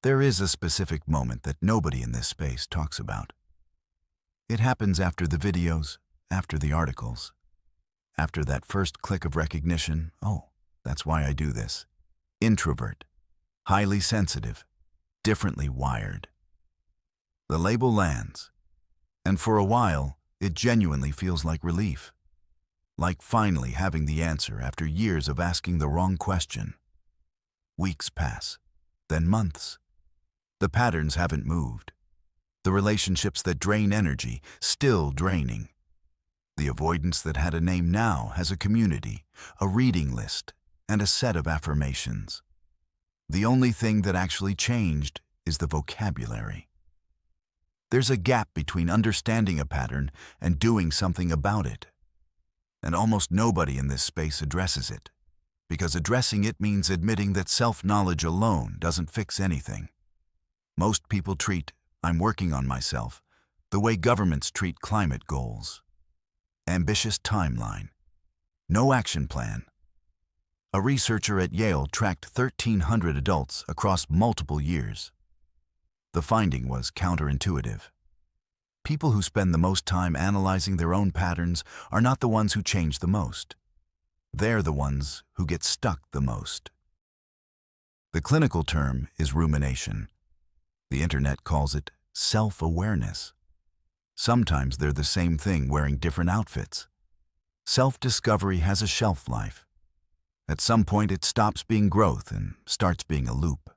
There is a specific moment that nobody in this space talks about. It happens after the videos, after the articles, after that first click of recognition. Oh, that's why I do this. Introvert, highly sensitive, differently wired. The label lands, and for a while, it genuinely feels like relief. Like finally having the answer after years of asking the wrong question. Weeks pass, then months. The patterns haven't moved. The relationships that drain energy, still draining. The avoidance that had a name now has a community, a reading list, and a set of affirmations. The only thing that actually changed is the vocabulary. There's a gap between understanding a pattern and doing something about it. And almost nobody in this space addresses it, because addressing it means admitting that self-knowledge alone doesn't fix anything. Most people treat "I'm working on myself" the way governments treat climate goals. Ambitious timeline. No action plan. A researcher at Yale tracked 1,300 adults across multiple years. The finding was counterintuitive. People who spend the most time analyzing their own patterns are not the ones who change the most. They're the ones who get stuck the most. The clinical term is rumination. The internet calls it self-awareness. Sometimes they're the same thing wearing different outfits. Self-discovery has a shelf life. At some point it stops being growth and starts being a loop.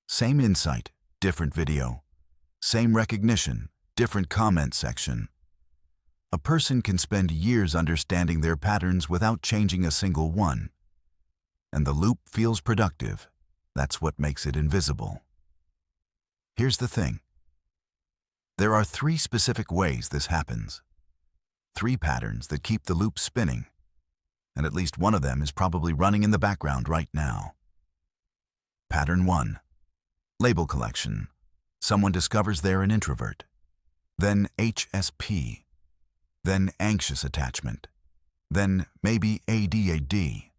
Same insight, different video. Same recognition, different comment section. A person can spend years understanding their patterns without changing a single one. And the loop feels productive. That's what makes it invisible. Here's the thing. There are 3 specific ways this happens. 3 patterns that keep the loop spinning. And at least one of them is probably running in the background right now. Pattern 1. Label collection. Someone discovers they're an introvert. Then HSP. Then anxious attachment. Then maybe ADHD.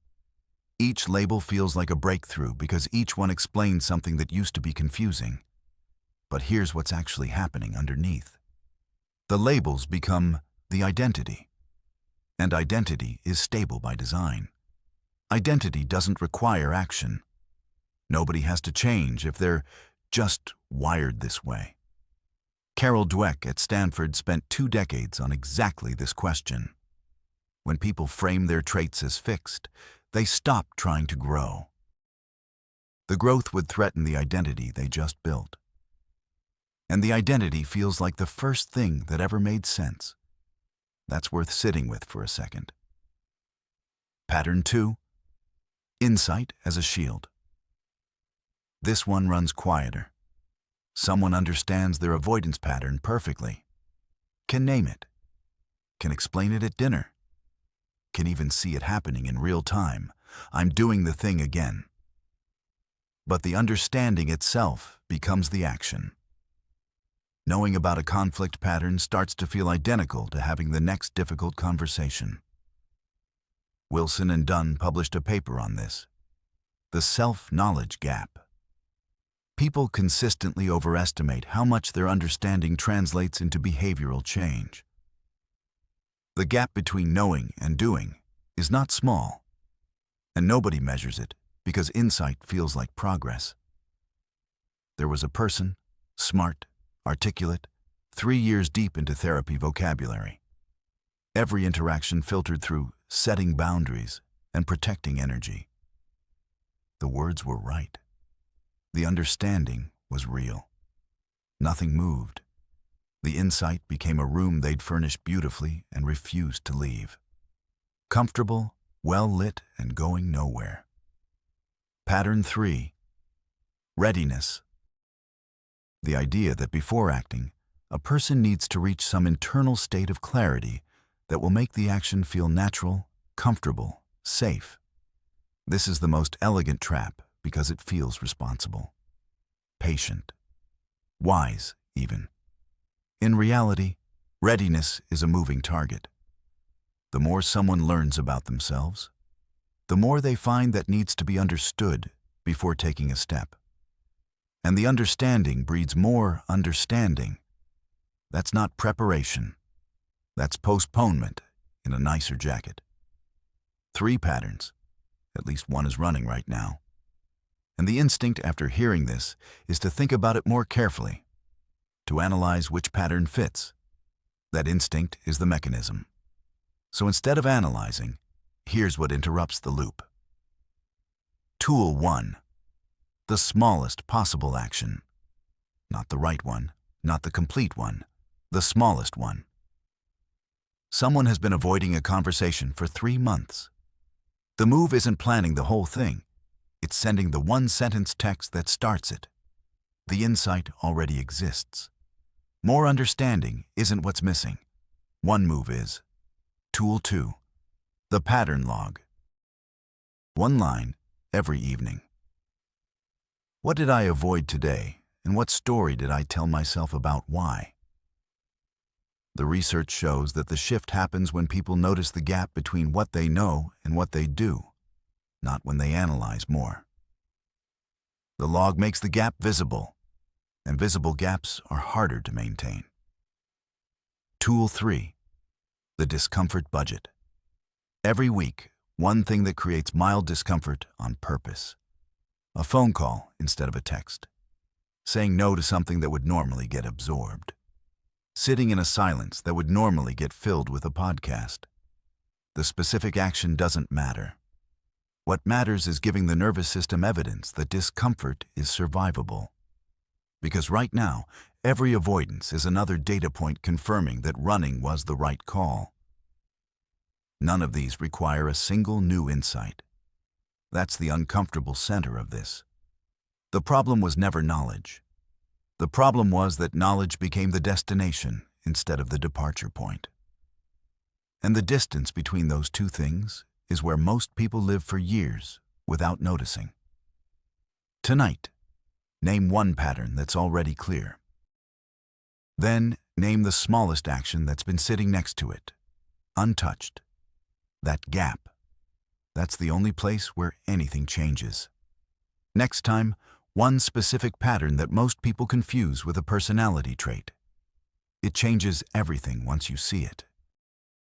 Each label feels like a breakthrough because each one explains something that used to be confusing. But here's what's actually happening underneath. The labels become the identity. And identity is stable by design. Identity doesn't require action. Nobody has to change if they're just wired this way. Carol Dweck at Stanford spent 2 decades on exactly this question. When people frame their traits as fixed, they stop trying to grow. The growth would threaten the identity they just built. And the identity feels like the first thing that ever made sense. That's worth sitting with for a second. Pattern 2. Insight as a shield. This one runs quieter. Someone understands their avoidance pattern perfectly. Can name it. Can explain it at dinner. Can even see it happening in real time. I'm doing the thing again. But the understanding itself becomes the action. Knowing about a conflict pattern starts to feel identical to having the next difficult conversation. Wilson and Dunn published a paper on this. The self-knowledge gap. People consistently overestimate how much their understanding translates into behavioral change. The gap between knowing and doing is not small, and nobody measures it because insight feels like progress. There was a person, smart, articulate, 3 years deep into therapy vocabulary. Every interaction filtered through setting boundaries and protecting energy. The words were right. The understanding was real. Nothing moved. The insight became a room they'd furnished beautifully and refused to leave. Comfortable, well-lit, and going nowhere. Pattern 3. Readiness. The idea that before acting, a person needs to reach some internal state of clarity that will make the action feel natural, comfortable, safe. This is the most elegant trap because it feels responsible, patient, wise even. In reality, readiness is a moving target. The more someone learns about themselves, the more they find that needs to be understood before taking a step. And the understanding breeds more understanding. That's not preparation. That's postponement in a nicer jacket. 3 patterns. At least one is running right now. And the instinct after hearing this is to think about it more carefully, to analyze which pattern fits. That instinct is the mechanism. So instead of analyzing, here's what interrupts the loop. Tool 1. The smallest possible action. Not the right one, not the complete one, the smallest one. Someone has been avoiding a conversation for 3 months. The move isn't planning the whole thing. It's sending the one-sentence text that starts it. The insight already exists. More understanding isn't what's missing. One move is. Tool 2. The pattern log. 1 line every evening. What did I avoid today, and what story did I tell myself about why? The research shows that the shift happens when people notice the gap between what they know and what they do, not when they analyze more. The log makes the gap visible, and visible gaps are harder to maintain. Tool 3. The discomfort budget. Every week, one thing that creates mild discomfort on purpose. A phone call instead of a text. Saying no to something that would normally get absorbed. Sitting in a silence that would normally get filled with a podcast. The specific action doesn't matter. What matters is giving the nervous system evidence that discomfort is survivable. Because right now, every avoidance is another data point confirming that running was the right call. None of these require a single new insight. That's the uncomfortable center of this. The problem was never knowledge. The problem was that knowledge became the destination instead of the departure point. And the distance between those two things is where most people live for years without noticing. Tonight, name one pattern that's already clear. Then, name the smallest action that's been sitting next to it, untouched. That gap. That's the only place where anything changes. Next time, one specific pattern that most people confuse with a personality trait. It changes everything once you see it.